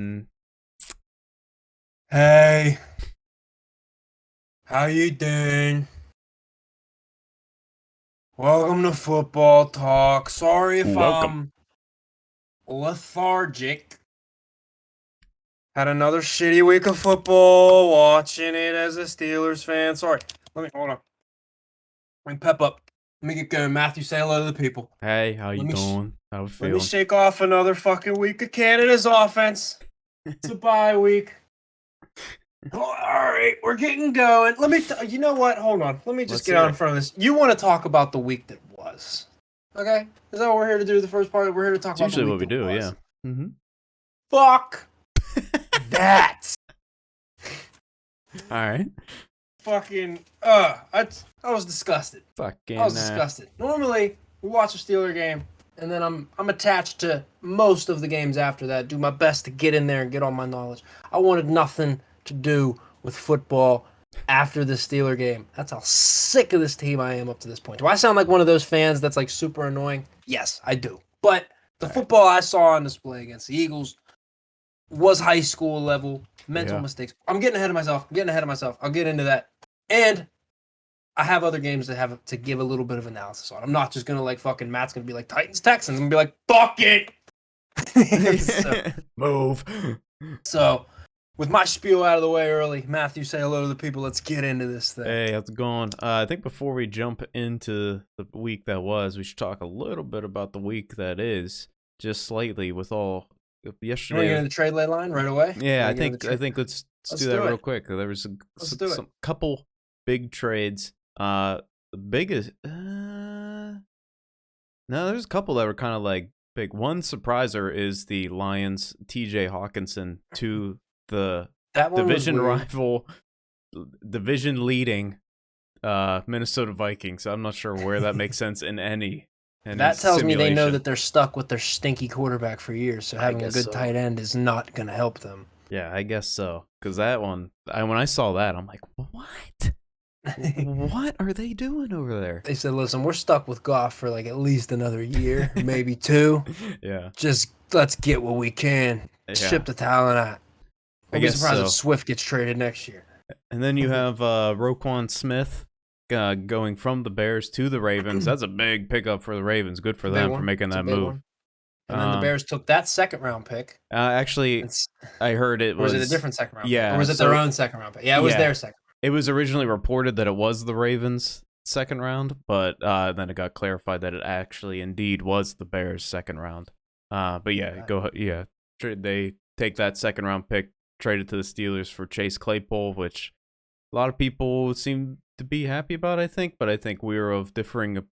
Mm. Hey, how you doing? Welcome to football talk. Sorry if Welcome. I'm lethargic. Had another shitty week of football, watching it as a Steelers fan. Sorry. Let me hold on. Let me pep up. Let me get going. Matthew, say hello to the people. Hey, how you Let me doing? How we let me feeling? shake off another fucking week of Canada's offense. It's a bye week. Oh, all right, we're getting going. You know what? Hold on. Let me just Let's get hear out in it. front of this. You want to talk about the week that was. Okay? Is that what we're here to do? The first part? We're here to talk It's about the usually week what we that do, yeah. was. Mm-hmm. Fuck that. All right. Fucking, I was disgusted. I was Fucking, disgusted. Normally, we watch a Steeler game, and then I'm attached to most of the games after that. Do my best to get in there and get all my knowledge. I wanted nothing to do with football after the Steeler game. That's how sick of this team I am up to this point. Do I sound like one of those fans that's like super annoying? Yes, I do. But the all right. football I saw on display against the Eagles was high school level mental Yeah. mistakes. I'm getting ahead of myself. I'll get into that. And I have other games that have to give a little bit of analysis on. I'm not just gonna like fucking Matt's gonna be like Titans Texans. I'm gonna be like fuck it. so, Move. so with my spiel out of the way early, Matthew, say hello to the people. Let's get into this thing. Hey, how's it going? I think before we jump into the week that was, we should talk a little bit about the week that is, just slightly with all You want to yesterday. get into the trade line right away? Yeah, I Get into think the I trade? think let's Let's do that do real it. quick. There was Let's do it. some couple big trades. The biggest. No, there's a couple that were kind of like big. One surpriser is the Lions T.J. Hawkinson to the That one was division weird. rival, division leading Minnesota Vikings. I'm not sure where that makes sense in any That tells me they know simulation. that they're stuck with their stinky quarterback for years. So I having a guess good so. tight end is not going to help them. Yeah, I guess so. Because that one, when I saw that, I'm like, what? What are they doing over there? They said, listen, we're stuck with Goff for like at least another year, maybe two. Yeah, Just let's get what we can. yeah, Ship the talent out. I I'll be guess surprised if so. Swift gets traded next year. And then you have Roquan Smith going from the Bears to the Ravens. That's a big pickup for the Ravens. Good It's for a big them for one. making It's a that big move. one. And then the Bears took that second round pick. Actually, It's, I heard it or was it a was, different second round pick? Or yeah. was it their So own second round pick? Yeah, it was yeah, their second. it was originally reported that it was the Ravens' second round, but then it got clarified that it actually indeed was the Bears' second round. But yeah, yeah. They take that second round pick, trade it to the Steelers for Chase Claypool, which a lot of people seem to be happy about, I think, but I think we're of differing I think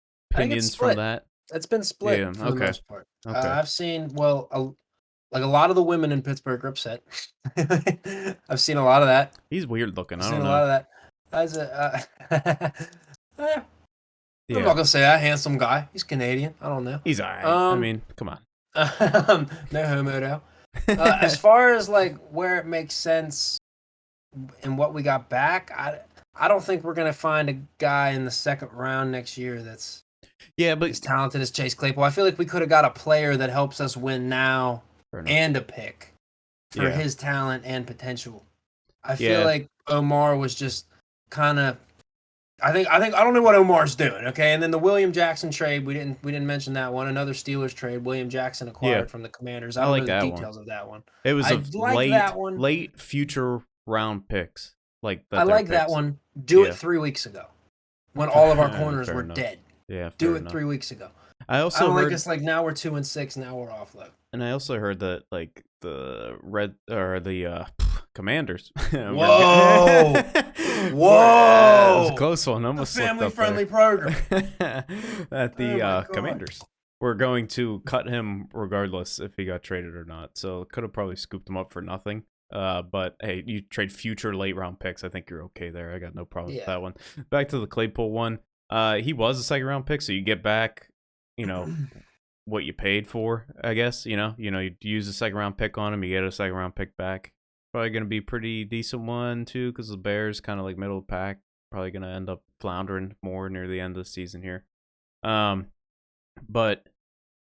it's opinions from split. that. It's been split Yeah, for the okay. most part. Okay. I've seen, like a lot of the women in Pittsburgh are upset. I've seen a lot of that. He's weird looking. I've I seen don't a know. lot of that. As a, I'm not Yeah. gonna say that handsome guy. He's Canadian. I don't know. He's all right. I Um, mean, come on. no homo though. As far as like where it makes sense and what we got back, I don't think we're gonna find a guy in the second round next year that's Yeah, but as talented as Chase Claypool. I feel like we could have got a player that helps us win now fair enough. and a pick for Yeah. his talent and potential. I feel Yeah. like Omar was just kind of. I don't know what Omar's doing. Okay, and then the William Jackson trade we didn't mention that one. Another Steelers trade. William Jackson Yeah. acquired from the Commanders. I I don't like know the that one. details of that one. It was I of like that one. late future round picks, like I that they're like that picks. one. Do it Yeah. 3 weeks ago when all of our corners Fair were enough. dead. Yeah, Do fair it enough. 3 weeks ago. I I also don't like heard us like now we're 2-6. Now we're offload. and I also heard that like the red or the Commanders Whoa, it was a whoa! close one. The Almost slipped up family-friendly there. program. That Oh the my god. Commanders were going to cut him regardless if he got traded or not. So could have probably scooped him up for nothing. But hey, you trade future late round picks. I think you're okay there. I got no problem with Yeah. that one. Back to the Claypool one. He was a second round pick, so you get back, you know, what you paid for, I guess. You use a second round pick on him, you get a second round pick back. Probably gonna be pretty decent one too, because the Bears kind of like middle of the pack. Probably gonna end up floundering more near the end of the season here. But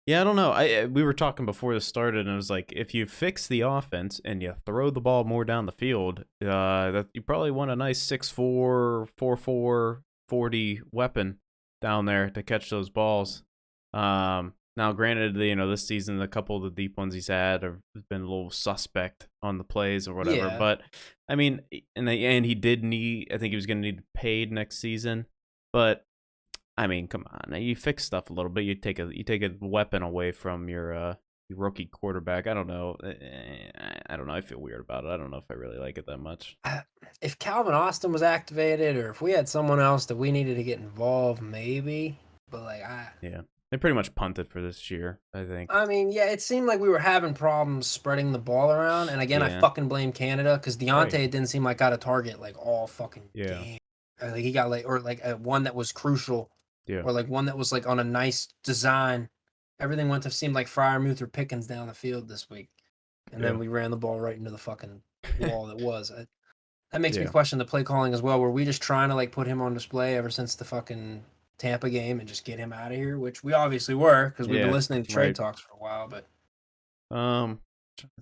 Yeah, I don't know. We were talking before this started, and it was like if you fix the offense and you throw the ball more down the field, that you probably want a nice 6'4", 4'4", 40 weapon down there to catch those balls. Now, granted, this season a couple of the deep ones he's had have been a little suspect on the plays or whatever. Yeah. But I mean, in the end, he did need. I think he was going to need paid next season, but. I mean, come on. You fix stuff a little bit. You take a weapon away from your rookie quarterback. I don't know. I don't know. I feel weird about it. I don't know if I really like it that much. If Calvin Austin was activated, or if we had someone else that we needed to get involved, maybe. But like, Yeah, they pretty much punted for this year, I think. I mean, yeah, it seemed like we were having problems spreading the ball around. And again, I Yeah. fucking blame Canada because Deontay Right. didn't seem like got a target like all fucking Yeah. game. Like he got one that was crucial, Yeah. or like one that was like on a nice design. Everything went to seem like Freiermuth or Pickens down the field this week, and Yeah. then we ran the ball right into the fucking wall that was. That makes me Yeah. question the play calling as well. Were we just trying to like put him on display ever since the fucking Tampa game and just get him out of here? Which we obviously were because we've been Yeah. listening to Trey Right. talks for a while. But Um.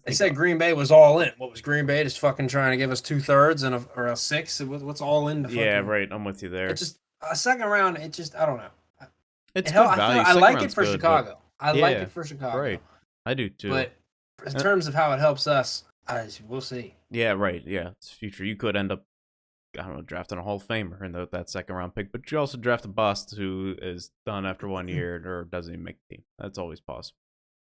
they said Green Bay was all in. What was Green Bay just fucking trying to give us 2/3 or a 6? What's all in? Yeah. Right. I'm with you there. It just a second round. It just I don't know. It's good value. I Second like it round's for good, Chicago. I like yeah, it for Chicago. right. I do too. But in Uh, terms of how it helps us, we'll see. Yeah. Right. Yeah. It's future. You could end up, I don't know, drafting a Hall of Famer in that second round pick, but you also draft a bust who is done after 1 year or doesn't even make the team. That's always possible.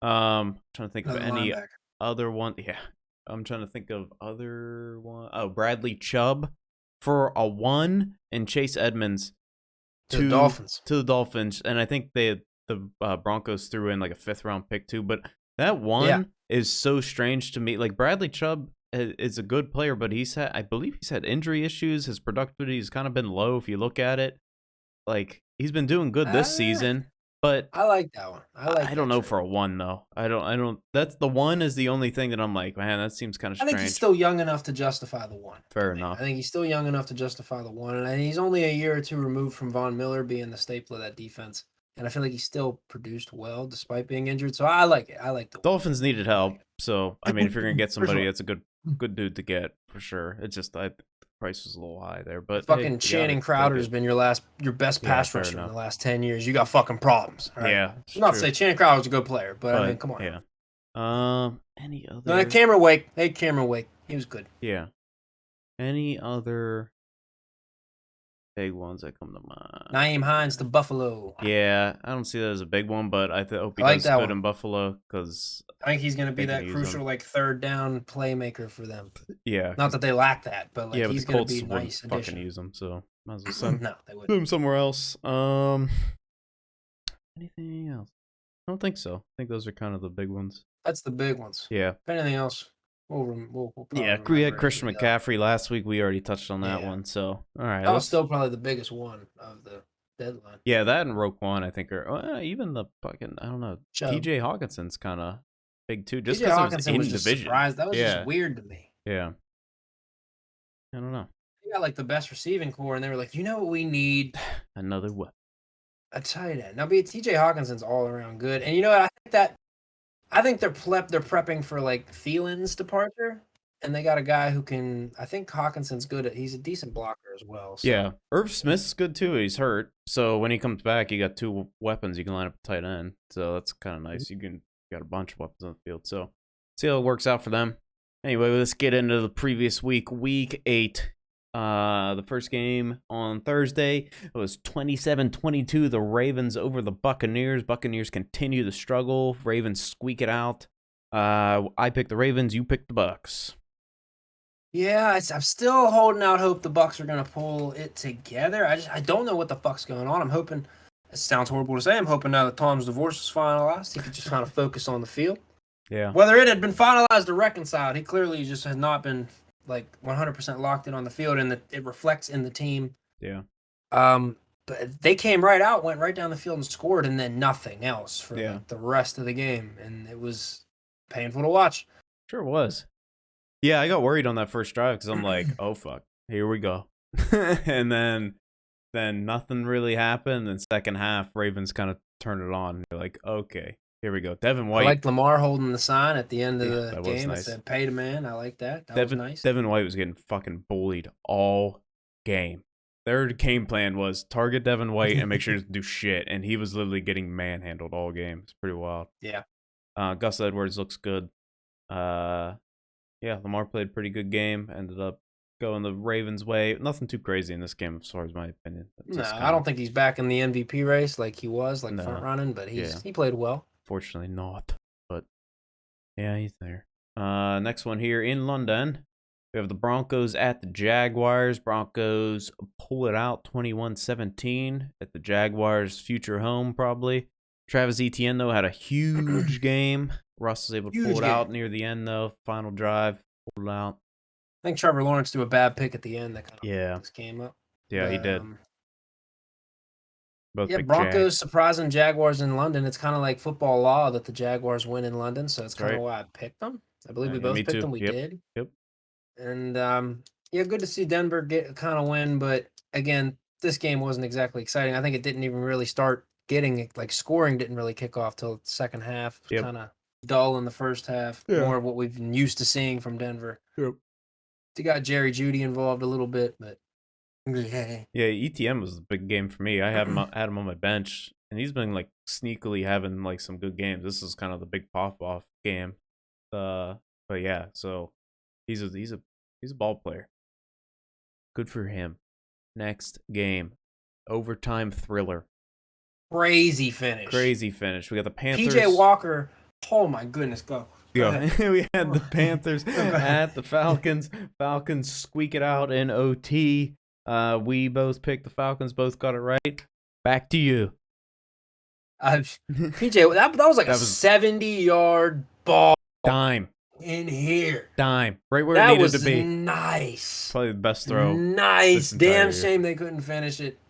Trying to think of Another any linebacker. other one. Yeah, I'm trying to think of other one. Oh, Bradley Chubb for a 1 and Chase Edmonds To the Dolphins. to the Dolphins, and I think the Broncos threw in like a 5th round pick too. But that one is so strange to me. Like Bradley Chubb is a good player, but I believe he's had injury issues. His productivity has kind of been low if you look at it. Like he's been doing good this season, but I like that one. I don't know for a 1 though. I don't. That's the 1 is the only thing that I'm like, man, that seems kind of I strange. think he's still young enough to justify the 1. Fair enough. I think he's still young enough to justify the 1, and he's only a year or 2 removed from Von Miller being the staple of that defense. And I feel like he still produced well despite being injured. So I like it. I like the Dolphins needed help, so I mean, if you're gonna get For somebody, sure. that's a good dude to get for sure. It's just the price was a little high there, but Fucking Channing Crowder has been your best pass fair rusher in enough. the last 10 years. You got fucking problems. All right? Yeah, I'm not to say Channing Crowder was a good player, but I mean, come on. Yeah. Any other? No, Cameron Wake. Hey, Cameron Wake. He was good. Yeah. Any other big ones that come to mind? Naeem Hines to Buffalo. Yeah, I don't see that as a big one, but I hope he I like does that good one. in Buffalo because I think he's going to be They can that use crucial, him. like, third down playmaker for them. yeah, Not that they lack that, but like yeah, but he's the going to Colts be a wouldn't nice fucking addition. use him, so might as well send No, they wouldn't. him somewhere else. Anything else? I don't think so. I think those are kind of the big ones. That's the big ones. Yeah. If anything else, we'll probably Yeah, we had Christian McCaffrey last week. We already touched on that Yeah. one. So, all right. That was still probably the biggest one of the deadline. Yeah, that and Roquan, I think, are even the fucking, I don't know. Chubb. TJ Hawkinson's kind of big too, just TJ because it Hawkinson was in just division. surprised. That was Yeah. just weird to me. Yeah. I don't know. They got like the best receiving core, and they were like, you know what we need? Another what? A tight end. Now, TJ Hawkinson's all around good, and you know what? I think they're prepping for like Thielen's departure, and they got a guy who can. I think Hawkinson's good at. He's a decent blocker as well. So. Yeah, Irv Smith's good too. He's hurt, so when he comes back, you got 2 weapons. You can line up a tight end, so that's kind of nice. You got a bunch of weapons on the field. So see how it works out for them. Anyway, let's get into the previous week, week 8. The first game on Thursday, it was 27-22, the Ravens over the Buccaneers. Buccaneers continue to struggle. Ravens squeak it out. I picked the Ravens, you picked the Bucs. Yeah, I'm still holding out hope the Bucs are gonna pull it together. I don't know what the fuck's going on. I'm hoping. It sounds horrible to say. I'm hoping now that Tom's divorce is finalized, he could just kind of focus on the field. Yeah. Whether it had been finalized or reconciled, he clearly just has not been like 100% locked in on the field, and it reflects in the team. Yeah. But they came right out, went right down the field and scored, and then nothing else for Yeah. like, the rest of the game, and it was painful to watch. Sure was. Yeah, I got worried on that first drive because I'm like, oh fuck, here we go. And then nothing really happened. And second half, Ravens kind of turned it on. You're like, okay, Here we go. Devin I White. like Lamar holding the sign at the end of Yeah, the that was game. It nice. said "Pay to man." I like that. That was nice. Devin White was getting fucking bullied all game. Their game plan was target Devin White and make sure to do shit, and he was literally getting manhandled all game. It's pretty wild. Yeah. Gus Edwards looks good. Yeah, Lamar played a pretty good game. Ended up going the Ravens' way. Nothing too crazy in this game, as far as my opinion. No, I don't think he's back in the MVP race like he was, like front No. running, but Yeah. he played well. Fortunately not, but yeah, he's there. Next one here in London. We have the Broncos at the Jaguars. Broncos pull it out 21-17 at the Jaguars' future home, probably. Travis Etienne, though, had a huge game. Russ was able to pull it out near the end, though. Final drive, pulled it out. I think Trevor Lawrence threw a bad pick at the end that kind of Yeah. this game up. Yeah, he did. Yeah, Broncos surprising Jaguars in London. It's kind of like football law that the Jaguars win in London, so it's kind of why I picked them. I believe we both picked them. We did. Yep. And yeah, good to see Denver get kind of win, but again, this game wasn't exactly exciting. I think it didn't even really start getting like scoring didn't really kick off till the second half. It was kind of dull in the first half. Yeah. More of what we've been used to seeing from Denver. Yep. They got Jerry Jeudy involved a little bit, but yeah, ETM was a big game for me. I had him on my bench, and he's been like sneakily having like some good games. This is kind of the big pop off game. But yeah, so he's a ball player. Good for him. Next game, overtime thriller. Crazy finish. We got the Panthers. PJ Walker. Oh my goodness, go. We had the Panthers at the Falcons. Falcons squeak it out in OT. We both picked the Falcons. Both got it right. Back to you. PJ, that was like a 70-yard ball. Dime. In here. Dime. Right where it needed to be. Nice. Probably the best throw. Nice. Damn shame they couldn't finish it.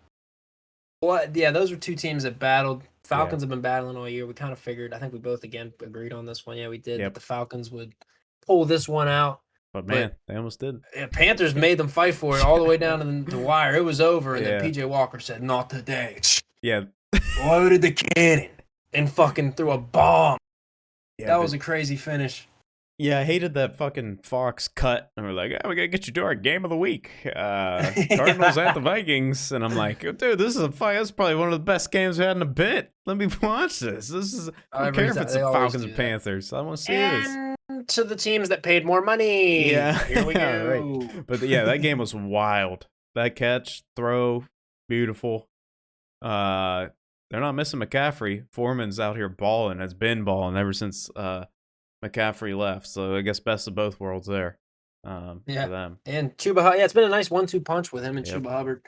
What? Yeah, those were two teams that battled. Falcons have been battling all year. We kind of figured. I think we both again agreed on this one. Yeah, we did. That the Falcons would pull this one out. But man, they almost did. Yeah, Panthers made them fight for it all the way down to the wire. It was over, and then PJ Walker said, "Not today." Yeah. Loaded the cannon and fucking threw a bomb. Yeah, that was a crazy finish. Yeah, I hated that fucking Fox cut. And we're like, we gotta get you to our game of the week. Cardinals at the Vikings. And I'm like, dude, this is that's probably one of the best games we had in a bit. Let me watch this. This is I don't care if it's the Falcons and Panthers. I want to see this. To the teams that paid more money. Yeah. Here we go. Right. But yeah, that game was wild. That catch, throw, beautiful. They're not missing McCaffrey. Foreman's out here balling, has been balling ever since McCaffrey left, so I guess best of both worlds there. For them. And Chuba, it's been a nice 1-2 punch with him and Chuba Hubbard.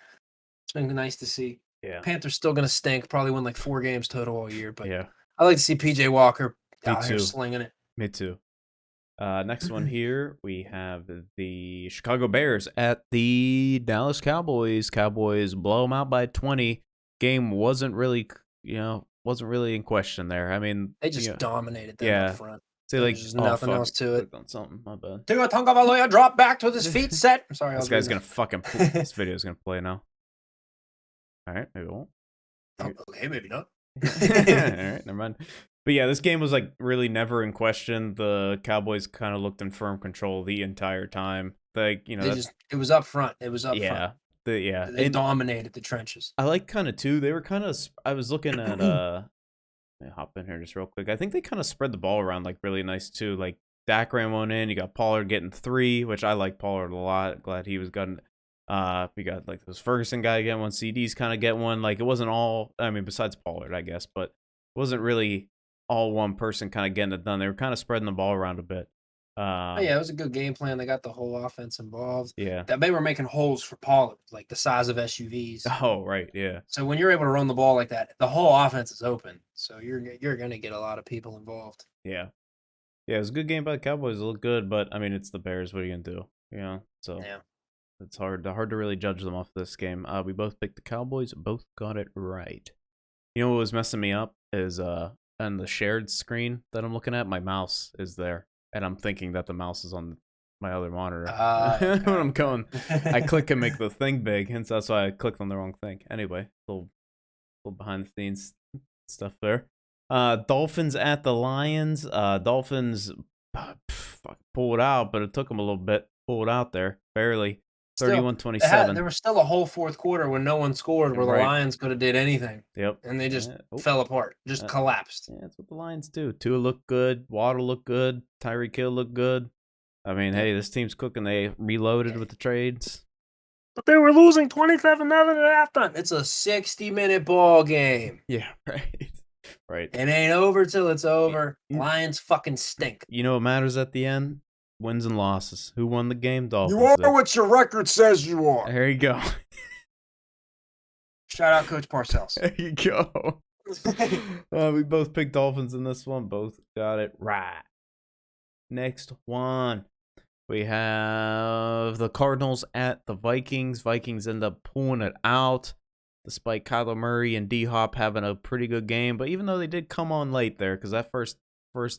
It's been nice to see. Yeah, Panthers still gonna stink. Probably win like 4 games total all year, but I like to see PJ Walker out here slinging it. Me too. Next one here, we have the Chicago Bears at the Dallas Cowboys. Cowboys blow them out by 20. Game wasn't really in question there. I mean, they just dominated them up front. There's nothing else to it. On something, my bad. Tua Tagovailoa drop back with his feet set. I'm sorry, this guy's gonna fucking. This video's gonna play now. All right, maybe it won't. Okay, maybe not. All right, never mind. But yeah, this game was like really never in question. The Cowboys kind of looked in firm control the entire time. Like it was up front. It was up front. They dominated the trenches. I like kind of too. They were kind of. I was looking at Let me hop in here just real quick. I think they kind of spread the ball around like really nice too. Like Dak ran one in. You got Pollard getting 3, which I like Pollard a lot. Glad he was getting. We got like this Ferguson guy getting one. CD's kind of get one. Like it wasn't all. I mean, besides Pollard, I guess, but it wasn't really all one person kind of getting it done. They were kind of spreading the ball around a bit. It was a good game plan. They got the whole offense involved. Yeah, they were making holes for Pollard, like the size of SUVs. Oh, right, yeah. So when you're able to run the ball like that, the whole offense is open. So you're gonna get a lot of people involved. Yeah, it was a good game by the Cowboys. It looked good, but I mean, it's the Bears. What are you gonna do? So it's hard to really judge them off this game. We both picked the Cowboys. Both got it right. You know what was messing me up is on the shared screen that I'm looking at, my mouse is there. And I'm thinking that the mouse is on my other monitor. When I'm going, I click and make the thing big, and so that's why I clicked on the wrong thing. Anyway, little behind the scenes stuff there. Dolphins at the Lions. Dolphins pulled out, but it took them a little bit. Pulled out there, barely. Still, 31-27. there was still a whole fourth quarter when no one scored, where the Right. Lions could have did anything. Yep. And they just fell apart, just collapsed. Yeah, that's what the Lions do. Tua looked good. Waddle looked good. Tyreek Hill looked good. I mean, hey, this team's cooking. They reloaded with the trades. But they were losing 27-0 at halftime. It's a 60-minute ball game. Yeah, right. Right. It ain't over till it's over. Lions fucking stink. You know what matters at the end? Wins and losses. Who won the game? Dolphins. You are what your record says you are. There you go. Shout out Coach Parcells. There you go. We both picked Dolphins in this one. Both got it right. Next one. We have the Cardinals at the Vikings. Vikings end up pulling it out, despite Kyler Murray and D-Hop having a pretty good game. But even though they did come on late there, because that first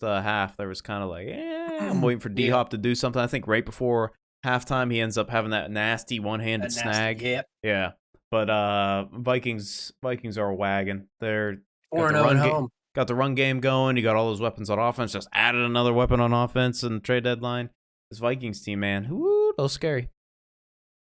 half, there was kind of like, I'm waiting for D-Hop to do something. I think right before halftime, he ends up having that nasty one-handed snag. Yep. Yeah. But Vikings are a wagon. They're 4-0 at home. Got the run game going. You got all those weapons on offense. Just added another weapon on offense in the trade deadline. This Vikings team, man, whoo, those scary.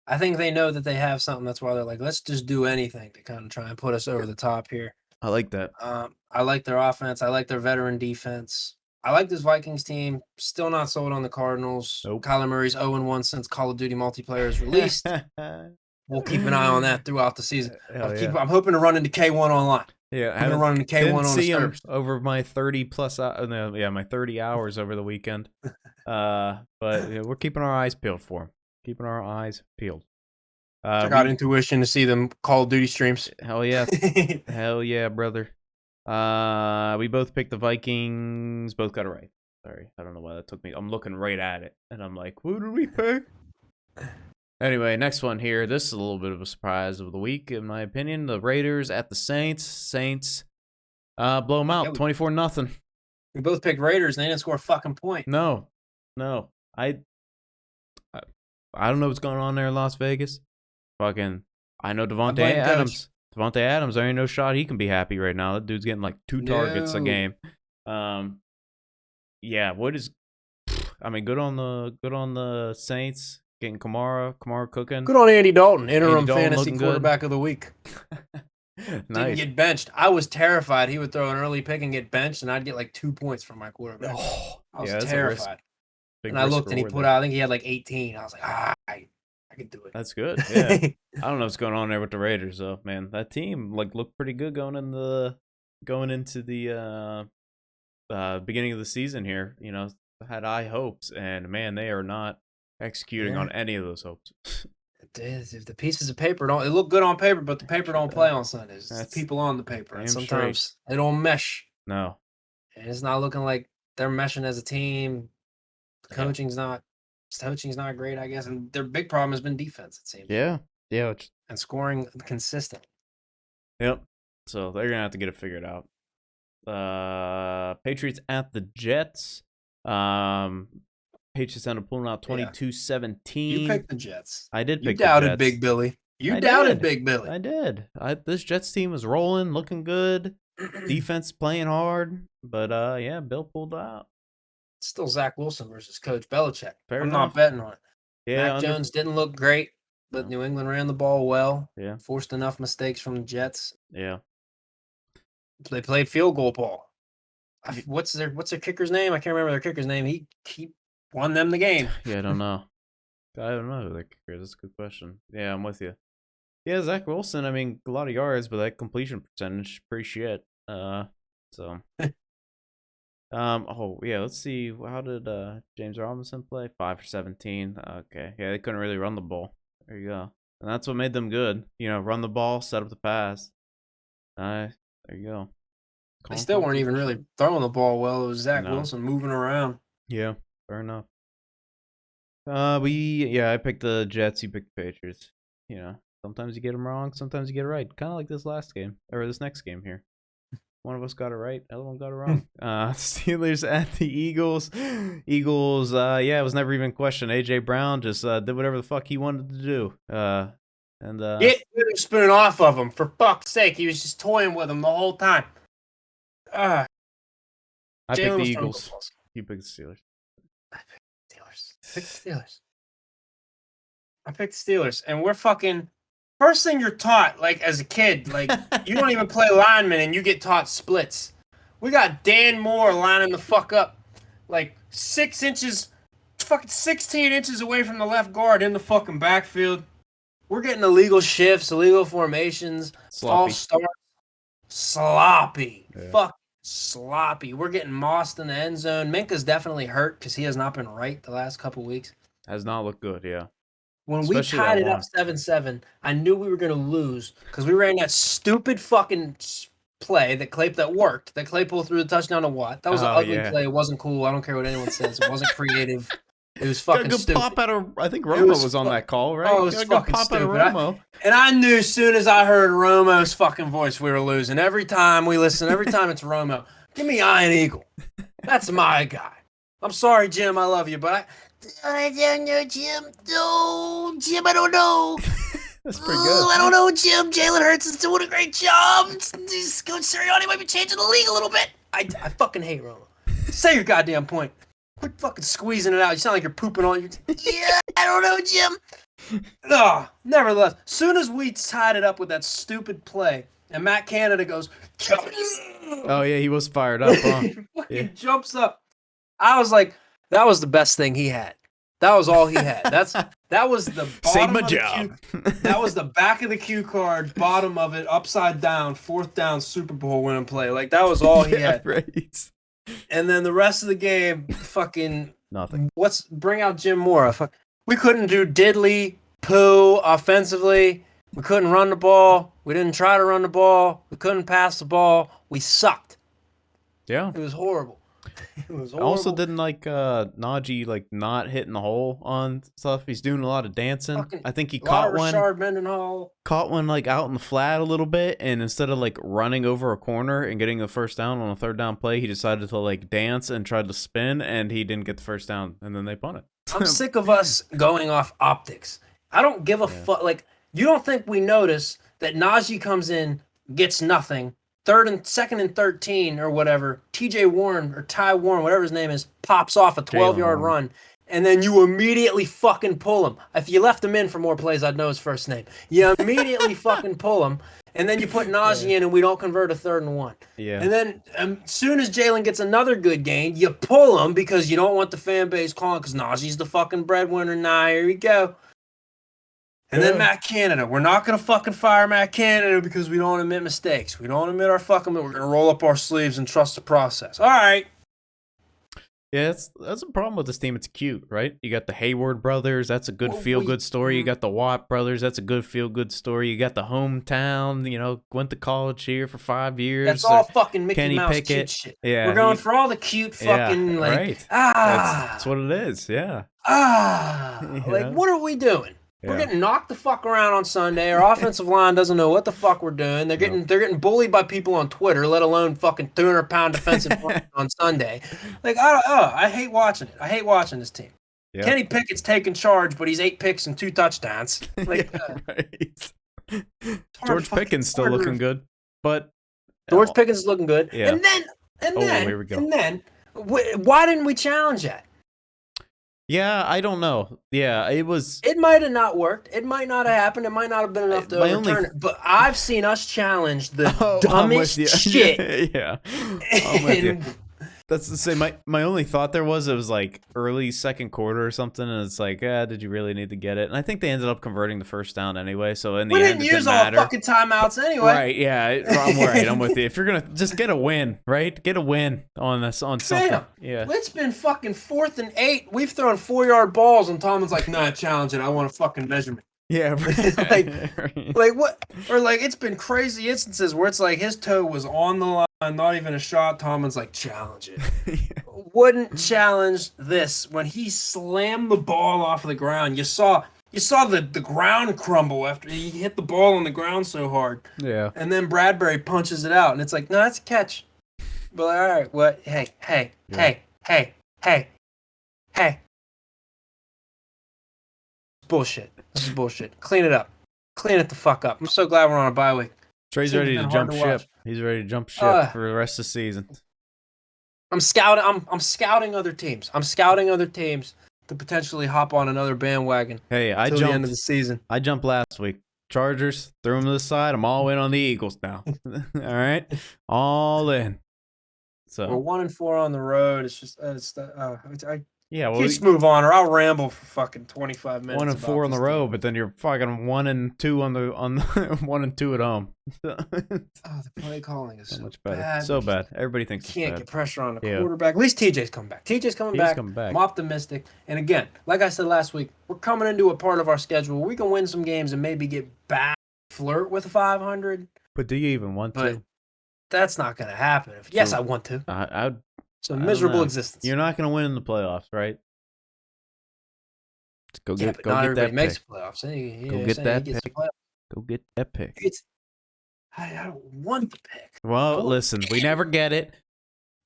I think they know that they have something. That's why they're like, let's just do anything to kind of try and put us over the top here. I like that. I like their offense. I like their veteran defense. I like this Vikings team. Still not sold on the Cardinals. Nope. Kyler Murray's 0-1 since Call of Duty multiplayer is released. We'll keep an eye on that throughout the season. I'm hoping to run into K1 online. Yeah, I'm gonna run into K1 on see him Thursday. over my 30 my 30 hours over the weekend. But we're keeping our eyes peeled for him. Keeping our eyes peeled. Check out Intuition to see them Call of Duty streams. Hell yeah. Hell yeah, brother. We both picked the Vikings. Both got it right. Sorry, I don't know why that took me. I'm looking right at it, and I'm like, what did we pick? Anyway, next one here. This is a little bit of a surprise of the week, in my opinion. The Raiders at the Saints. Saints blow them out, 24-0. We both picked Raiders, and they didn't score a fucking point. No. I don't know what's going on there in Las Vegas. Fucking, I know Devontae Adams. Devontae Adams, there ain't no shot he can be happy right now. That dude's getting like 2 targets a game. Yeah, what is? I mean, good on the Saints. Getting Kamara cooking. Good on Andy Dalton, interim fantasy quarterback of the week. Nice. Didn't get benched. I was terrified he would throw an early pick and get benched, and I'd get like 2 points from my quarterback. I was terrified. And I looked, and he put out, I think he had like 18. I was like, I could do it. That's good. Yeah. I don't know what's going on there with the Raiders, though, man. That team looked pretty good going into the beginning of the season here. You know, had high hopes, and man, they are not executing on any of those hopes. It is. If the pieces of paper they look good on paper, but the paper don't play on Sundays. It's the people on the paper. And sometimes they don't mesh. No. And it's not looking like they're meshing as a team. The coaching's not great, I guess. And their big problem has been defense, it seems. Yeah. Yeah. And scoring consistent. Yep. So they're gonna have to get it figured out. Patriots at the Jets. Patriots ended up pulling out 22-17. You picked the Jets. I did pick the Jets. You doubted Big Billy. You doubted Big Billy. I did. This Jets team was rolling, looking good. Defense playing hard. But, yeah, Bill pulled out. It's still Zach Wilson versus Coach Belichick. I'm not betting on it. Yeah, Mac Jones didn't look great, but New England ran the ball well. Yeah. Forced enough mistakes from the Jets. Yeah. They played field goal ball. What's their kicker's name? I can't remember their kicker's name. He won them the game. Yeah, I don't know. I don't know who that kicker is. That's a good question. Yeah, I'm with you. Yeah, Zach Wilson, I mean, a lot of yards, but that completion percentage, pretty shit. So. Oh, yeah, let's see. How did James Robinson play? 5 for 17. Okay. Yeah, they couldn't really run the ball. There you go. And that's what made them good. You know, run the ball, set up the pass. There you go. They still weren't even really throwing the ball well. It was Zach Wilson moving around. Yeah, fair enough. I picked the Jets. You picked the Patriots. You know, sometimes you get them wrong, sometimes you get it right. Kind of like this last game or this next game here. One of us got it right, the other one got it wrong. Steelers at the Eagles. Eagles, it was never even questioned. AJ Brown just did whatever the fuck he wanted to do. Get spinning off of him, for fuck's sake. He was just toying with him the whole time. Ah, I picked Jalen the was throwing Eagles. footballs. You picked the Steelers. Steelers. I picked the Steelers. I picked Steelers, and we're fucking. First thing you're taught, like as a kid, like you don't even play lineman, and you get taught splits. We got Dan Moore lining the fuck up, like 6 inches, fucking 16 inches away from the left guard in the fucking backfield. We're getting illegal shifts, illegal formations, Sloppy. false starts, sloppy, Yeah. fuck sloppy. We're getting mossed in the end zone. Minka's definitely hurt because he has not been right the last couple weeks. Has not looked good, yeah. When we Especially tied that it up one. 7-7, I knew we were going to lose because we ran that stupid fucking play that worked. That Claypool threw the touchdown to Watt. That was an ugly play. It wasn't cool. I don't care what anyone says. It wasn't creative. It was Got a fucking good stupid. pop out of, I think Romo was on that call, right? Oh, it was Got a good fucking pop stupid. out of Romo. And I knew as soon as I heard Romo's fucking voice, we were losing. Every time we listen, every time it's Romo, give me Iron Eagle. That's my guy. I'm sorry, Jim. I love you, but I don't know, Jim. No, Jim, I don't know. That's pretty good. I don't know, Jim. Jalen Hurts is doing a great job. Coach Sirianni might be changing the league a little bit. I fucking hate Romo. Say your goddamn point. Quit fucking squeezing it out. You sound like you're pooping on your... Yeah, I don't know, Jim. Oh, nevertheless, soon as we tied it up with that stupid play, and Matt Canada goes... Oh, yeah, he was fired up, huh? He fucking jumps up. I was like, that was the best thing he had. That was all he had. That was the bottom Save my of job. The cue, that was the back of the cue card, bottom of it, upside down, 4th down Super Bowl winning play. Like that was all he had. Right. And then the rest of the game, fucking nothing. Bring out Jim Mora. We couldn't do diddly poo offensively. We couldn't run the ball. We didn't try to run the ball. We couldn't pass the ball. We sucked. Yeah. It was horrible. It was horrible. I also didn't like Najee like not hitting the hole on stuff. He's doing a lot of dancing. I think he caught one. Caught one like out in the flat a little bit, and instead of like running over a corner and getting the first down on a 3rd down play, he decided to like dance and tried to spin, and he didn't get the first down, and then they punted. I'm sick of us going off optics. I don't give a fuck. Like, you don't think we notice that Najee comes in, gets nothing, 2nd and 13 or whatever, TJ Warren or Ty Warren, whatever his name is, pops off a 12-yard run, and then you immediately fucking pull him. If you left him in for more plays, I'd know his first name. You immediately fucking pull him, and then you put Najee in and we don't convert a 3rd and 1. Yeah. And then as soon as Jalen gets another good gain, you pull him because you don't want the fan base calling because Najee's the fucking breadwinner. Nah, here we go. And then Matt Canada. We're not going to fucking fire Matt Canada because we don't admit mistakes. We don't admit our fucking... We're going to roll up our sleeves and trust the process. All right. Yeah, that's a problem with this team. It's cute, right? You got the Hayward brothers. That's a good feel-good story. You got the Watt brothers. That's a good feel-good story. You got the hometown, went to college here for 5 years. That's all fucking Mickey Kenny Mouse Pickett. cute shit. Yeah, we're going for all the cute fucking, right. Ah. That's what it is, yeah. Ah. Like, what are we doing? Yeah. We're getting knocked the fuck around on Sunday. Our offensive line doesn't know what the fuck we're doing. They're getting bullied by people on Twitter, let alone fucking 200-pound defensive on Sunday. Like, I hate watching it. I hate watching this team. Yep. Kenny Pickett's taking charge, but he's 8 picks and 2 touchdowns. Like, right. George Pickens still looking good, but George Pickens is looking good. Yeah. Here we go. And then, why didn't we challenge that? Yeah, I don't know. Yeah, it was... It might have not worked. It might not have happened. It might not have been enough to overturn it. But I've seen us challenge the dumbest shit. Yeah. I'm with you. That's the same. My only thought there was, it was like early 2nd quarter or something, and it's like, did you really need to get it? And I think they ended up converting the first down anyway, so in the end, it didn't use matter. All fucking timeouts anyway. Right, yeah. I'm with you. If you're going to just get a win, right? Get a win on something. Yeah. It's been fucking 4th and 8. We've thrown 4-yard balls, and Tomlin's like, nah, challenge it. I want a fucking measurement. Yeah, like what? Or like it's been crazy instances where it's like his toe was on the line, not even a shot. Tomlin's like, challenge it. Wouldn't challenge this when he slammed the ball off the ground. You saw the ground crumble after he hit the ball on the ground so hard. Yeah. And then Bradbury punches it out, and it's like, no, that's a catch. But like, all right, what? Hey. Bullshit. This is bullshit. Clean it up. Clean it the fuck up. I'm so glad we're on a bye week. Trey's Team's ready been to hard jump to ship. watch. He's ready to jump ship Uh, for the rest of the season. I'm scouting. I'm scouting other teams. I'm scouting other teams to potentially hop on another bandwagon Hey, till the end of the season. I jumped last week. Chargers, threw them to the side. I'm all in on the Eagles now. All right? All in. We're So, 1-4 on the road. It's just yeah, well, let's move on, or I'll ramble for fucking 25 minutes. 1-4 on the this road, team. but then you're fucking 1-2 on the 1-2 at home. Oh, the play calling is so much better. bad. So bad. Everybody thinks it's Can't bad. get pressure on the Yeah. quarterback. At least TJ's coming back. TJ's coming back. coming back. I'm optimistic. And again, like I said last week, we're coming into a part of our schedule where we can win some games and maybe get back, flirt with 500. But do you even want But to? that's not going to happen. Yes, I want to. I'd It's a I don't miserable know. existence. You're not going to win in the playoffs, right? Just go Yeah, get but go not get everybody that makes pick. playoffs. Go get that pick. Go get that pick. I don't want the pick. Well, listen, we never get it.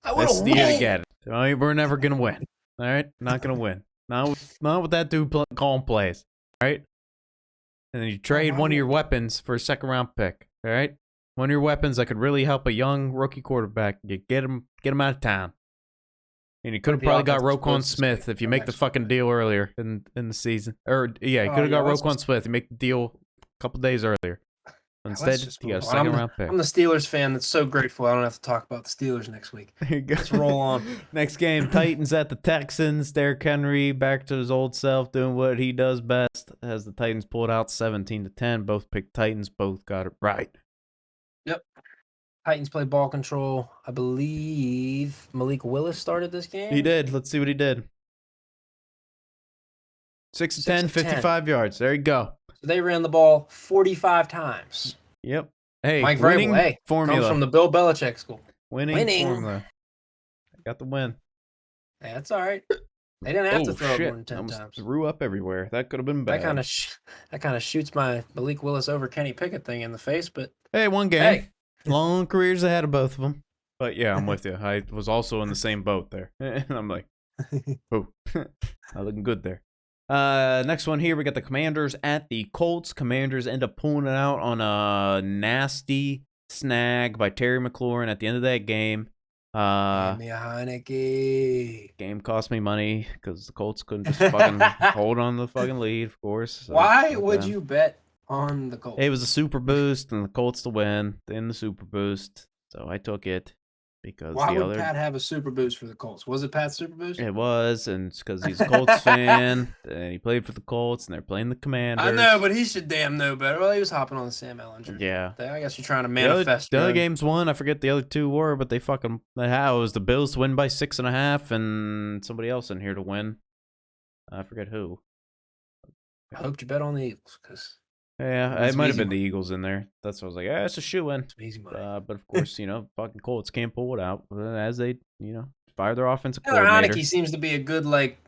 I This want is to the year to win. get it. All right, we're never gonna win. All right, not gonna win. Not with that dude calling plays. All right, and then you trade one of your weapons for a second round pick. All right, one of your weapons that could really help a young rookie quarterback. You get him out of town. And you could have The probably got offense is Roquan supposed to Smith stay if you for make the next fucking week. deal earlier in the season. Or yeah, you could have got let's Roquan Smith. You make the deal a couple days earlier. Instead, you got a second round pick. I'm the Steelers fan that's so grateful I don't have to talk about the Steelers next week. There you go. Let's roll on. Next game, Titans at the Texans. Derrick Henry back to his old self, doing what he does best. As the Titans pulled out 17-10, both picked Titans, both got it right. Yep. Titans play ball control. I believe Malik Willis started this game. He did. Let's see what he did. 6 of 10, 55 yards. There you go. So they ran the ball 45 times. Yep. Hey, Mike winning Vrabel, formula. comes from the Bill Belichick school. Winning formula. Got the win. Yeah, that's all right. They didn't have to throw it more than 10 Almost times. threw up everywhere. That could have been bad. That kind of shoots my Malik Willis over Kenny Pickett thing in the face, but hey, one game. Hey. Long careers ahead of both of them. But yeah, I'm with you. I was also in the same boat there. And I'm like, oh, not looking good there. Next one here, we got the Commanders at the Colts. Commanders end up pulling it out on a nasty snag by Terry McLaurin at the end of that game. Give me a Heineke. Game cost me money because the Colts couldn't just fucking hold on to the fucking lead, of course. So Why would you bet on the Colts? It was a super boost and the Colts to win in the super boost, so I took it because Why would Pat have a super boost for the Colts? Was it Pat's super boost? It was, and it's because he's a Colts fan and he played for the Colts and they're playing the Commanders. I know, but he should damn know better. Well, he was hopping on the Sam Ellinger. Yeah. I guess you're trying to manifest. The other games won. I forget the other two were, but it was the Bills to win by 6.5 and somebody else in here to win. I forget who. I hoped you bet on the Eagles because. Yeah, it might have been the Eagles in there. That's what I was like, it's a shoe-in. But of course, fucking Colts can't pull it out as they, fire their offensive Taylor coordinator. Heineke seems to be a good,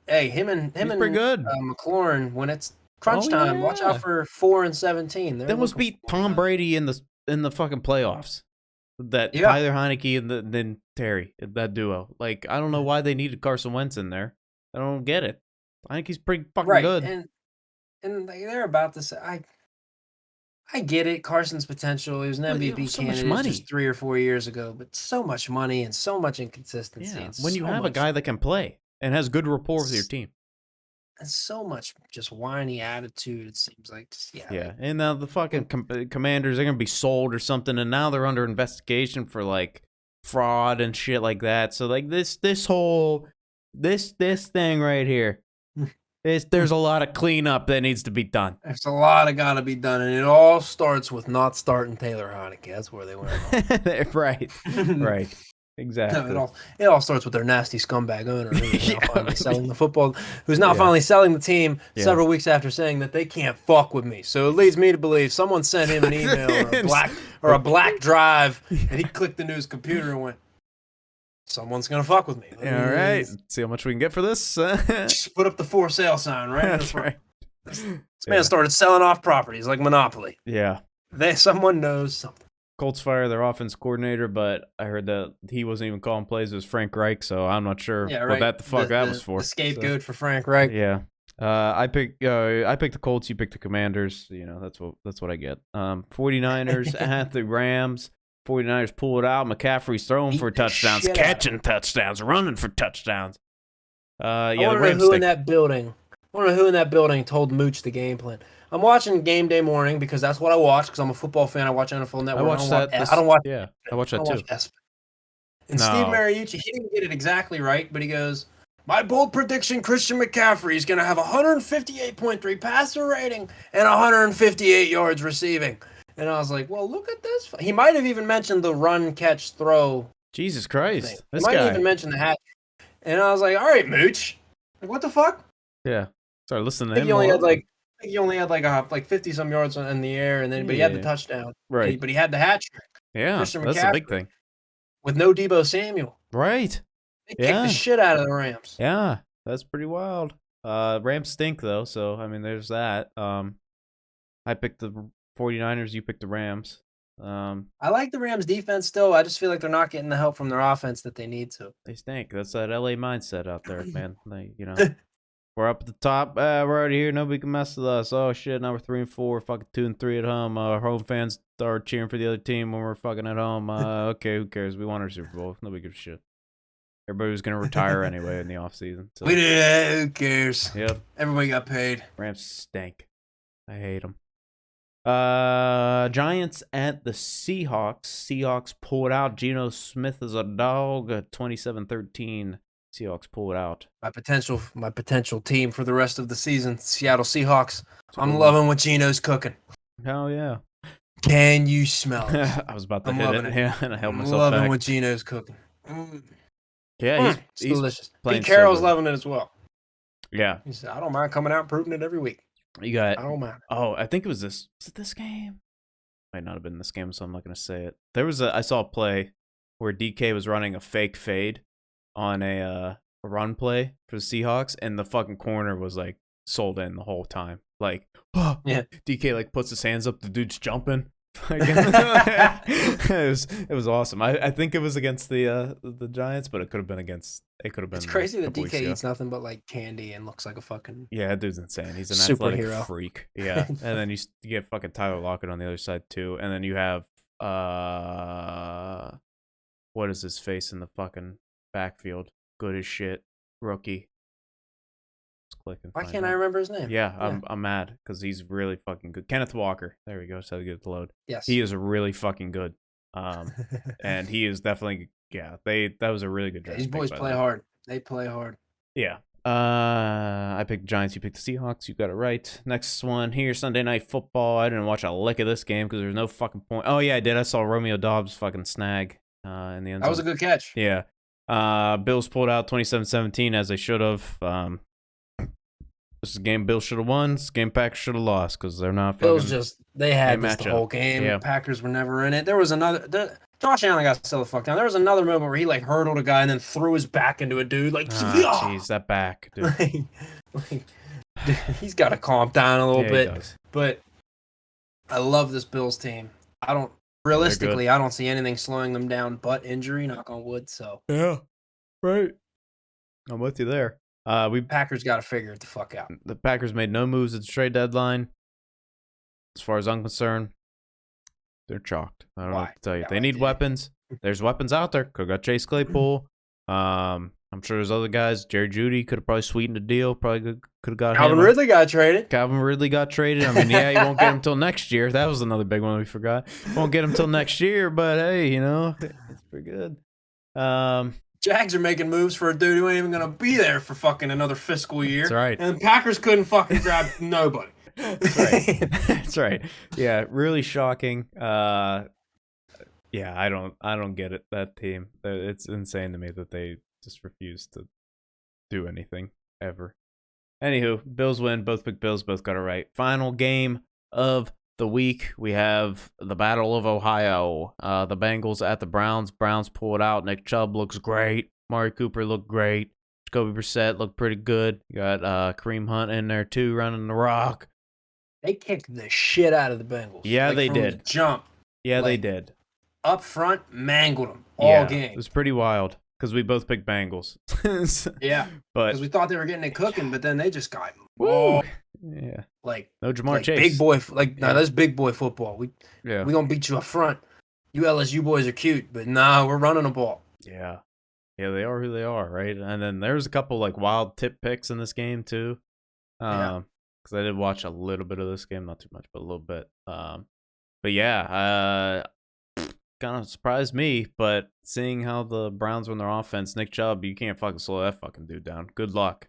hey, him and pretty good. McLaurin, when it's crunch time, watch out for 4-17. They almost beat Tom Brady in the fucking playoffs. Tyler Heineke and then Terry, that duo. Like, I don't know why they needed Carson Wentz in there. I don't get it. Heineke's pretty fucking good. And they're about to say, I get it, Carson's potential. He was an MVP candidate just 3 or 4 years ago, but so much money and so much inconsistency. Yeah, when you have a guy that can play and has good rapport with your team. And so much just whiny attitude, it seems like. And now the fucking Commanders are going to be sold or something, and now they're under investigation for, like, fraud and shit like that. So, like, this thing right here. There's a lot of cleanup that needs to be done. There's a lot of got to be done, and it all starts with not starting Taylor Heineke. That's where they went. Right. Exactly. No, it all starts with their nasty scumbag owner who's now finally selling the football, who's now finally selling the team several weeks after saying that they can't fuck with me. So it leads me to believe someone sent him an email or a black drive, and he clicked into his computer and went, someone's going to fuck with me. All right. See how much we can get for this. Just put up the for sale sign, right? That's right. This man started selling off properties like Monopoly. Yeah. Someone knows something. Colts fire their offense coordinator, but I heard that he wasn't even calling plays. It was Frank Reich, so I'm not sure what that was for. The scapegoat for Frank Reich. Yeah. I picked the Colts, you picked the Commanders. You know, that's what I get. 49ers at the Rams. 49ers pull it out. McCaffrey's throwing for touchdowns, catching touchdowns, running for touchdowns. I want to know who in that building. I want to know who in that building told Mooch the game plan. I'm watching Game Day Morning because that's what I watch. Because I'm a football fan. I watch NFL Network. I watched that. I don't watch. Yeah, I watched that too. And Steve Mariucci, he didn't get it exactly right, but he goes, "My bold prediction: Christian McCaffrey is going to have 158.3 passer rating and 158 yards receiving." And I was like, "Well, look at this." He might have even mentioned the run, catch, throw. Jesus Christ, thing. This he might guy. even mention the hat. And I was like, "All right, Mooch, like what the fuck?" Yeah, sorry, listen to him. He only had like 50 some yards in the air, and then but he had the touchdown. Right. But he had the hat trick. Yeah, Christian that's McCaffrey, a big thing. with no Debo Samuel. Right. They kicked the shit out of the Rams. Yeah, that's pretty wild. Rams stink though, so I mean, there's that. I picked the 49ers. You picked the Rams. I like the Rams defense still. I just feel like they're not getting the help from their offense that they need to. They stink. That's that LA mindset out there, man. We're up at the top. We're already here. Nobody can mess with us. Oh shit! Now we're 3-4. Fucking 2-3 at home. Home fans are cheering for the other team when we're fucking at home. Okay, who cares? We won our Super Bowl. Nobody gives a shit. Everybody was gonna retire anyway in the offseason. So. We did. Who cares? Yep. Everybody got paid. Rams stink. I hate them. Giants at the Seahawks. Seahawks pull it out. Geno Smith is a dog. 27-13. Seahawks pull it out. My potential team for the rest of the season, Seattle Seahawks. I'm loving what Geno's cooking. Hell yeah. Can you smell it? I was about to hit it. Yeah, and I held myself back. I'm loving back. what Geno's cooking. Yeah, he's delicious. Pete Carroll's loving it as well. Yeah. He said, I don't mind coming out and proving it every week. You got. I don't mind. Oh, I think it was this. Was it this game? Might not have been this game, so I'm not gonna say it. I saw a play where DK was running a fake fade on a run play for the Seahawks, and the fucking corner was like sold in the whole time. Like, oh, yeah. DK like puts his hands up, the dude's jumping. It was awesome. I think it was against the Giants, but it could have been against. It could have been. It's crazy that DK eats nothing but like candy and looks like a fucking. Yeah, that dude's insane. He's an superhero. Athletic freak. Yeah, and then you get fucking Tyler Lockett on the other side too, and then you have what is his face in the fucking backfield? Good as shit, rookie. Why can't I remember his name? Yeah, I'm mad because he's really fucking good. Kenneth Walker. There we go. So to get the load. Yes. He is really fucking good. And he is definitely that was a really good draft. These boys play hard. They play hard. Yeah. I picked the Giants. You picked the Seahawks. You got it right. Next one here, Sunday Night Football. I didn't watch a lick of this game because there's no fucking point. Oh yeah, I did. I saw Romeo Doubs fucking snag in the end zone. That was a good catch. Yeah. Bills pulled out 27-17 as they should have. This is a game Bills should have won. This game Packers should have lost because they're not. Bills they had this the whole game. Yeah. Packers were never in it. There was another. Josh Allen got to settle the fuck down. There was another moment where he like hurdled a guy and then threw his back into a dude. Like, jeez, that back, dude. Dude, he's got to calm down a little bit. But I love this Bills team. I don't see anything slowing them down but injury. Knock on wood. So yeah, right. I'm with you there. Packers got to figure it the fuck out. The Packers made no moves at the trade deadline. As far as I'm concerned, they're chalked. I don't know what to tell you. They need weapons. There's weapons out there. Could have got Chase Claypool. I'm sure there's other guys. Jerry Jeudy could have probably sweetened the deal. Probably could have got Calvin Ridley got traded. Calvin Ridley got traded. I mean, yeah, you won't get him till next year. That was another big one we forgot. Won't get him till next year, but hey, it's pretty good. Jags are making moves for a dude who ain't even gonna be there for fucking another fiscal year. That's right. And the Packers couldn't fucking grab nobody. That's right. That's right. Yeah, really shocking. Yeah, I don't get it. That team, it's insane to me that they just refuse to do anything ever. Anywho, Bills win. Both picked Bills. Both got it right. Final game of the week, we have the Battle of Ohio. The Bengals at the Browns. Browns pull it out. Nick Chubb looks great. Amari Cooper looked great. Jacoby Brissett looked pretty good. You got Kareem Hunt in there too, running the rock. They kicked the shit out of the Bengals. Yeah, they did. The jump. Yeah, they did. Up front, mangled them all game. It was pretty wild because we both picked Bengals. Yeah, but because we thought they were getting it cooking, but then they just got Woo! Oh, Yeah. like No Jamar like big Chase. boy, like Yeah. no, that's big boy football. We Yeah. we gonna beat you up front. You LSU boys are cute, but nah, we're running the ball. Yeah. Yeah, they are who they are, right? And then there's a couple like wild tip picks in this game too. Yeah. Because I did watch a little bit of this game, not too much, but a little bit. But yeah, kind of surprised me. But seeing how the Browns run their offense, Nick Chubb, you can't fucking slow that fucking dude down. Good luck,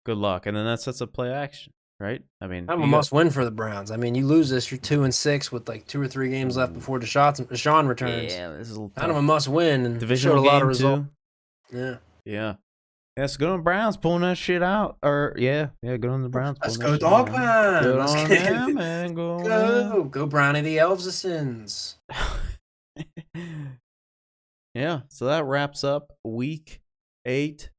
and then that sets up play action, right? I mean, I'm a you got must win for the Browns. I mean, you lose this, you're 2-6 with like 2 or 3 games left ooh, before Deshaun returns. yeah, this is a little Kind of a tough. must win, and we showed Divisional a lot of game results. too. Yeah. Yeah. Yeah, it's good on the Browns pulling that shit out. Or yeah, good on the Browns Let's pulling go, that shit out. Dog Man. Good Let's on get them, it. man. Go on them. Go Brownie the Elvesons. Yeah, so that wraps up week 8.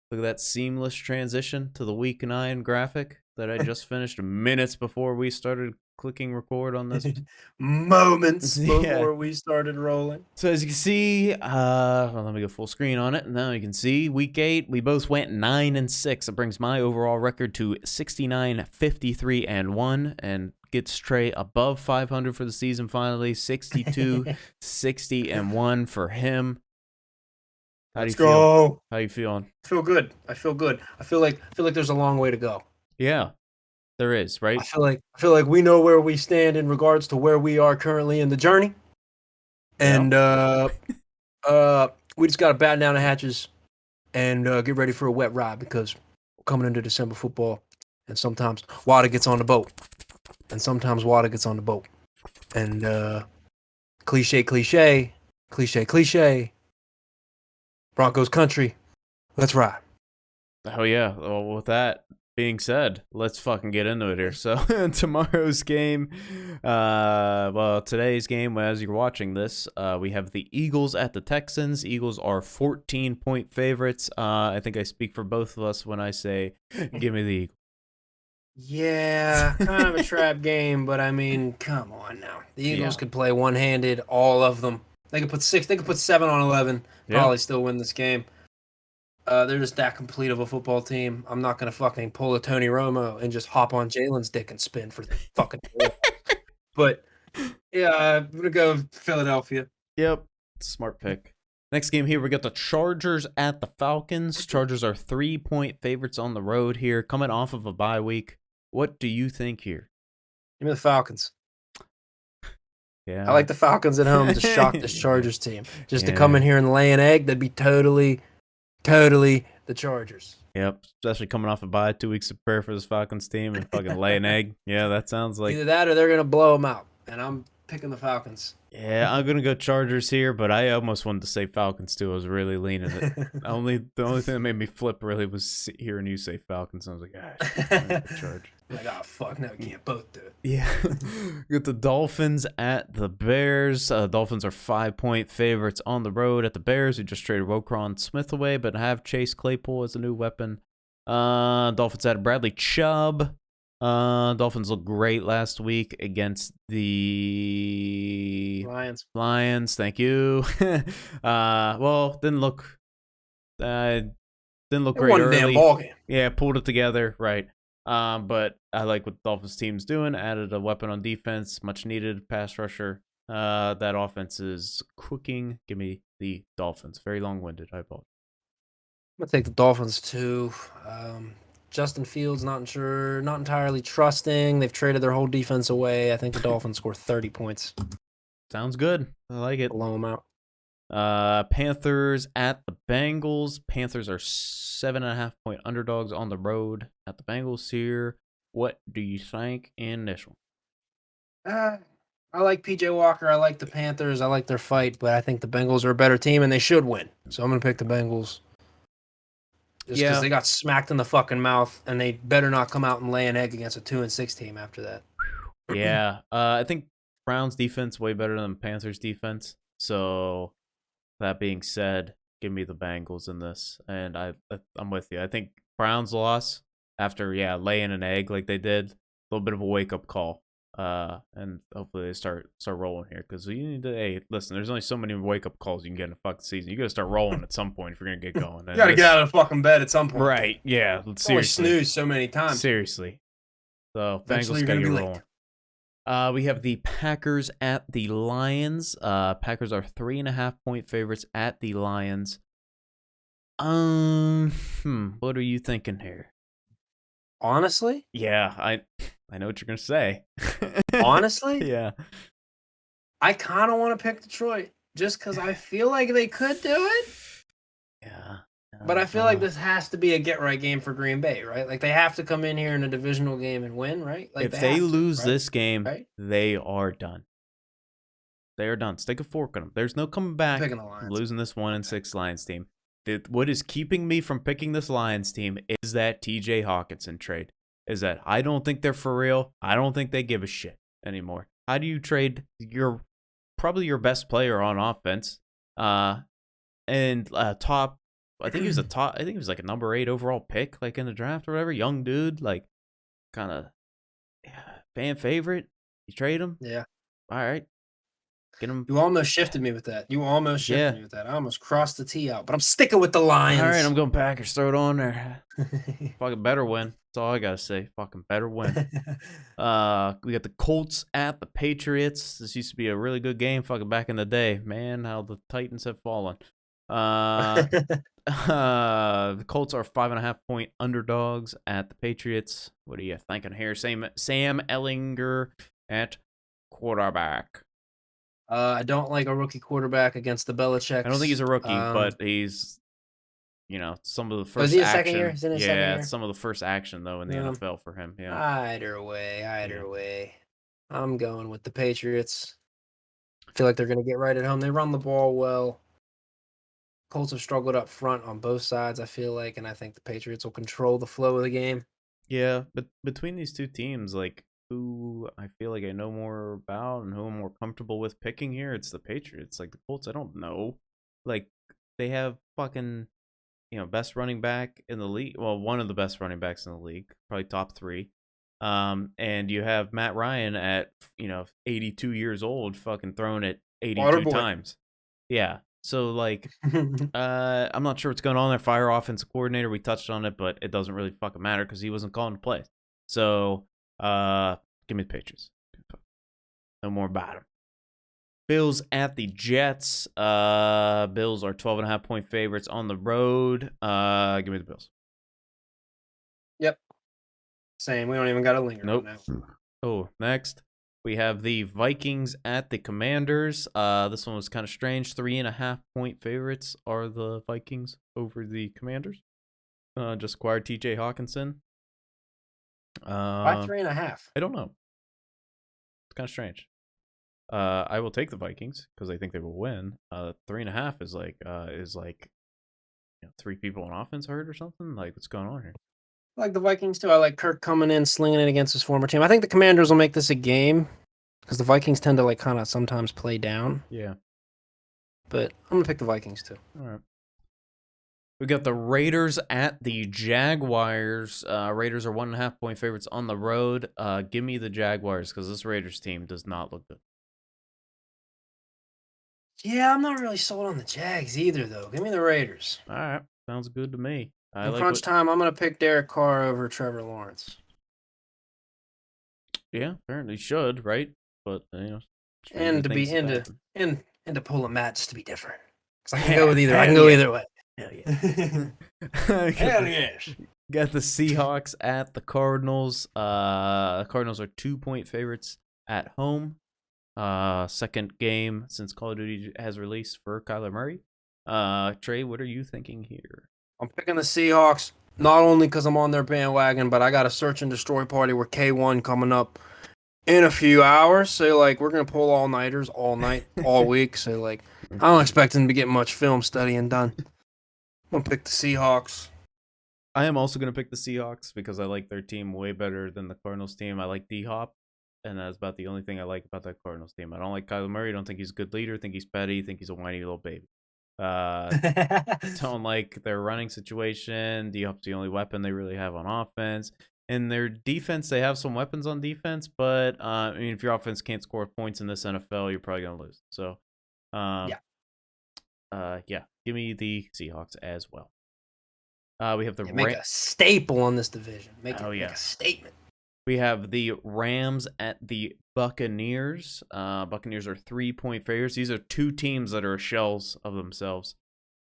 Look at that seamless transition to the week 9 graphic that I just finished minutes before we started clicking record on this. Moments Yeah. before we started rolling. So as you can see, well, let me go full screen on it. Now you can see week 8, we both went 9-6. It brings my overall record to 69, 53, and 1, and gets Trey above 500 for the season. Finally, 62, 60, and 1 for him. How do you feel? How you feeling? I feel good. I feel like there's a long way to go. Yeah, there is, right? I feel like we know where we stand in regards to where we are currently in the journey. And we just gotta batten down the hatches and get ready for a wet ride because we're coming into December football, and sometimes water gets on the boat, and sometimes water gets on the boat, and cliche, Broncos country, let's ride. Oh yeah. Well, with that being said, let's fucking get into it here. So tomorrow's game, well, today's game, as you're watching this, we have the Eagles at the Texans. Eagles are 14-point favorites. I think I speak for both of us when I say, give me the Eagles. Yeah, kind of a trap game, but I mean, come on now. The Eagles Yeah. could play one-handed, all of them. They could put 6, they could put 7 on 11, probably still win this game. They're just that complete of a football team. I'm not gonna fucking pull a Tony Romo and just hop on Jalen's dick and spin for the fucking But yeah, I'm gonna go Philadelphia. Yep. Smart pick. Next game here, we got the Chargers at the Falcons. Chargers are 3-point favorites on the road here, coming off of a bye week. What do you think here? Give me the Falcons. Yeah. I like the Falcons at home to shock this Chargers team. Just to come in here and lay an egg, that'd be totally the Chargers. Yep, especially coming off a bye, 2 weeks to prepare for this Falcons team and fucking lay an egg. Yeah, that sounds like either that or they're gonna blow them out, and I'm picking the Falcons. Yeah, I'm gonna go Chargers here, but I almost wanted to say Falcons too. I was really leaning it. The only thing that made me flip really was hearing you say Falcons. I was like, gosh, Chargers. Like, oh fuck, no, we can't both do it. Yeah, got the Dolphins at the Bears. Dolphins are 5-point favorites on the road at the Bears, who just traded Roquan Smith away, but have Chase Claypool as a new weapon. Dolphins had Bradley Chubb. Dolphins looked great last week against the Lions. Thank you. Well, didn't look great early. Damn ball game. Yeah, pulled it together, right. But I like what the Dolphins team's doing. Added a weapon on defense, much needed pass rusher. That offense is cooking. Give me the Dolphins. Very long-winded. I apologize. I'm gonna take the Dolphins too. Justin Fields, not entirely trusting. They've traded their whole defense away. I think the Dolphins score 30 points. Sounds good. I like it. Blow them out. Panthers at the Bengals. Panthers are 7.5-point underdogs on the road at the Bengals here. What do you think in this one? I like PJ Walker. I like the Panthers. I like their fight, but I think the Bengals are a better team and they should win. So I'm gonna pick the Bengals. Just because they got smacked in the fucking mouth, and they better not come out and lay an egg against a 2-6 team after that. Yeah, I think Browns defense way better than Panthers defense. So that being said, give me the Bengals in this, and I'm with you. I think Browns loss after laying an egg like they did, a little bit of a wake up call. And hopefully they start rolling here because you need to. Hey, listen, there's only so many wake up calls you can get in a fucking season. You got to start rolling at some point if you're gonna get going. You gotta get out of the fucking bed at some point. Right? Yeah. Only Seriously. snooze so many times. Seriously. So Eventually Bengals you're gotta gonna get be rolling. late. We have the Packers at the Lions. Packers are 3.5-point favorites at the Lions. What are you thinking here? Honestly? Yeah, I know what you're gonna say. Honestly? Yeah. I kind of want to pick Detroit just because I feel like they could do it. Yeah. But I feel like this has to be a get-right game for Green Bay, right? Like, they have to come in here in a divisional game and win, right? Like, if they lose right? this game, right? they are done. They are done. Stick a fork in them. There's no coming back. Picking the Lions. Losing this 1-6 Lions team. What is keeping me from picking this Lions team is that TJ Hawkinson trade. Is that I don't think they're for real. I don't think they give a shit anymore. How do you trade probably your best player on offense? And top. I think he was I think he was like a number 8 overall pick, like in the draft or whatever. Young dude, like kind of fan favorite. You trade him? Yeah. All right. Get him. You almost shifted me with that. I almost crossed the T out, but I'm sticking with the Lions. All right, I'm going Packers. Throw it on there. Fucking better win. That's all I gotta say. Fucking better win. We got the Colts at the Patriots. This used to be a really good game. Fucking back in the day, man. How the Titans have fallen. The Colts are 5.5-point underdogs at the Patriots. What are you thinking here? Sam Ellinger at quarterback. I don't like a rookie quarterback against the Belichick. I don't think he's a rookie, but he's, some of the first is he a action. second year? Is it his second year? It's some of the first action though in the NFL for him. Yeah. Either way, I'm going with the Patriots. I feel like they're going to get right at home. They run the ball well. Colts have struggled up front on both sides, I feel like, and I think the Patriots will control the flow of the game. Yeah, but between these two teams, like who I feel like I know more about and who I'm more comfortable with picking here, it's the Patriots. Like the Colts, I don't know. Like they have fucking, best running back in the league. Well, one of the best running backs in the league, probably top 3. And you have Matt Ryan at 82 years old, fucking throwing it 82 times. Yeah. So like, I'm not sure what's going on there. Fire offensive coordinator, we touched on it, but it doesn't really fucking matter because he wasn't calling the plays. So, give me the Patriots. No more about them. Bills at the Jets. Bills are 12.5-point favorites on the road. Give me the Bills. Yep. Same. We don't even got to linger on that. Oh, next. We have the Vikings at the Commanders. This one was kind of strange. 3.5-point favorites are the Vikings over the Commanders. Just acquired TJ Hawkinson. Why 3.5? I don't know. It's kind of strange. I will take the Vikings because I think they will win. 3.5 is like 3 people on offense hurt or something. Like what's going on here? I like the Vikings too. I like Kirk coming in, slinging it against his former team. I think the Commanders will make this a game because the Vikings tend to kind of sometimes play down. Yeah. But I'm going to pick the Vikings too. All right. We got the Raiders at the Jaguars. Raiders are 1.5-point favorites on the road. Give me the Jaguars because this Raiders team does not look good. Yeah, I'm not really sold on the Jags either, though. Give me the Raiders. All right. Sounds good to me. In crunch time, I'm going to pick Derek Carr over Trevor Lawrence. Yeah, apparently should, right? But, and to be into pulling Matt just to be different. Because I can go with either. I can go either way. Hell yeah. Hell yes. Got the Seahawks at the Cardinals. The Cardinals are 2-point favorites at home. Second game since Call of Duty has released for Kyler Murray. Trey, what are you thinking here? I'm picking the Seahawks, not only because I'm on their bandwagon, but I got a search and destroy party with K1 coming up in a few hours. So, we're going to pull all-nighters all night, all week. So, I don't expect them to get much film studying done. I'm going to pick the Seahawks. I am also going to pick the Seahawks because I like their team way better than the Cardinals team. I like D-Hop, and that's about the only thing I like about that Cardinals team. I don't like Kyler Murray. I don't think he's a good leader. I think he's petty. I think he's a whiny little baby. Don't like their running situation. D-Hop's the only weapon they really have on offense. in their defense, they have some weapons on defense, but I mean, if your offense can't score points in this NFL, you're probably gonna lose. So, Yeah. yeah, give me the Seahawks as well. We have the Make a staple on this division. Make yeah. a statement. We have the Rams at the Buccaneers. Buccaneers are 3-point favorites. These are two teams that are shells of themselves.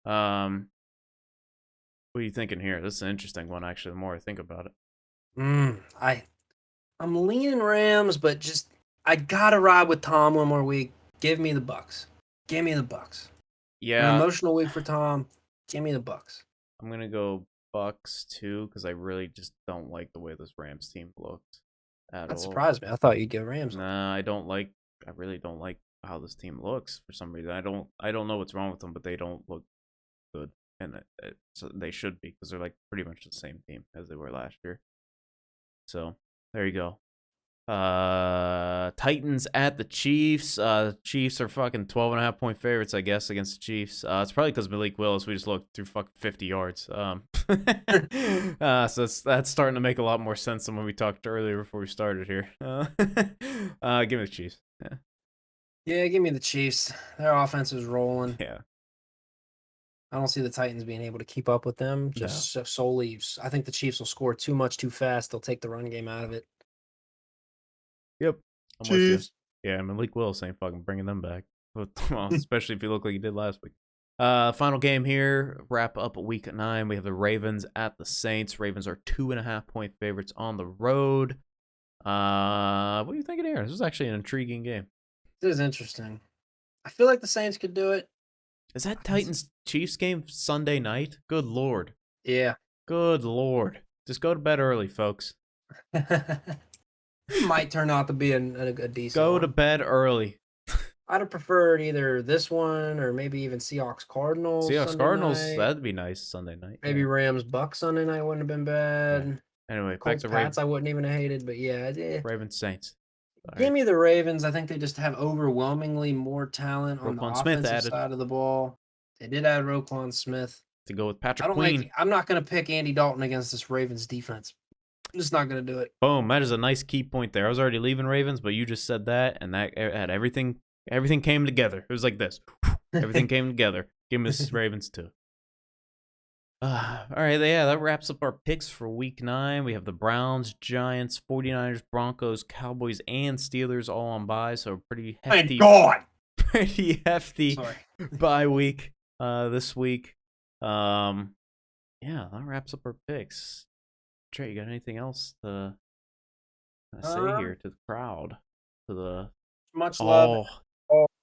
What are you thinking here? This is an interesting one, actually, the more I think about it. I'm leaning Rams, but just I gotta ride with Tom one more week. Give me the Bucks. Give me the Bucks. Yeah. An emotional week for Tom. Give me the Bucks. I'm gonna go Bucks too, because I really just don't like the way this Rams team looks at all. That surprised me. I thought you'd go Rams. Nah, I really don't like how this team looks for some reason. I don't know what's wrong with them, but they don't look good, and so they should be, because they're like pretty much the same team as they were last year. So there you go. Titans at the Chiefs. Chiefs are fucking 12.5-point favorites, I guess, against the Chiefs. It's probably because Malik Willis. We just looked through fucking 50 yards. So that's starting to make a lot more sense than when we talked earlier before we started here. Give me the Chiefs. Yeah, give me the Chiefs. Their offense is rolling. Yeah. I don't see the Titans being able to keep up with them. Just solely, I think the Chiefs will score too much too fast. They'll take the run game out of it. Yep. I'm Chiefs. Yeah, Malik Willis ain't fucking bringing them back. Especially if you look like you did last week. Final game here. Wrap up week 9. We have the Ravens at the Saints. Ravens are 2.5-point favorites on the road. What are you thinking here? This is actually an intriguing game. This is interesting. I feel like the Saints could do it. Is that Titans-Chiefs game Sunday night? Good Lord. Yeah. Good Lord. Just go to bed early, folks. It might turn out to be a decent Go to bed early. I'd have preferred either this one or maybe even Seahawks Cardinals. That'd be nice Sunday night. Maybe Rams Bucks Sunday night wouldn't have been bad. Yeah. Anyway, Colts Pats I wouldn't even have hated, but yeah. Ravens Saints. Give me the Ravens. I think they just have overwhelmingly more talent on the offensive side of the ball. They did add Roquan Smith to go with Patrick Queen. I'm not going to pick Andy Dalton against this Ravens defense. I'm just not going to do it. Boom. That is a nice key point there. I was already leaving Ravens, but you just said that, and that had everything came together. It was like this. Everything came together. Give me this Ravens too. All right, yeah, that wraps up our picks for week 9. We have the Browns, Giants, 49ers, Broncos, Cowboys, and Steelers all on bye, so pretty hefty. Thank God. Pretty hefty bye week this week. Yeah, that wraps up our picks. Trey, you got anything else to say here to the crowd? To the much love.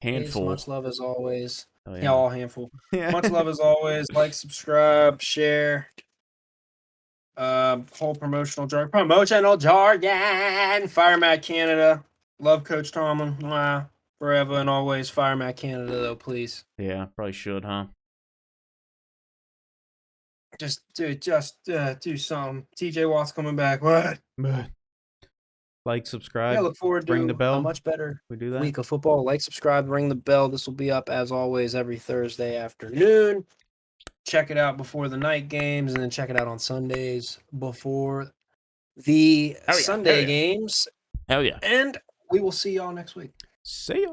Handful. Much love as always. Oh, yeah, all handful. Much love as always. Like, subscribe, share. Whole promotional jargon. Fire Matt Canada. Love Coach Tomlin. Forever and always. Fire Matt Canada, though, please. Yeah, probably should, huh? Just do something. TJ Watt's coming back. What? Like, subscribe. Yeah, look forward to ring the bell. A much better we do that? Week of football. Like, subscribe, ring the bell. This will be up as always every Thursday afternoon. Check it out before the night games, and then check it out on Sundays before the Sunday games. Hell yeah. And we will see y'all next week. See ya.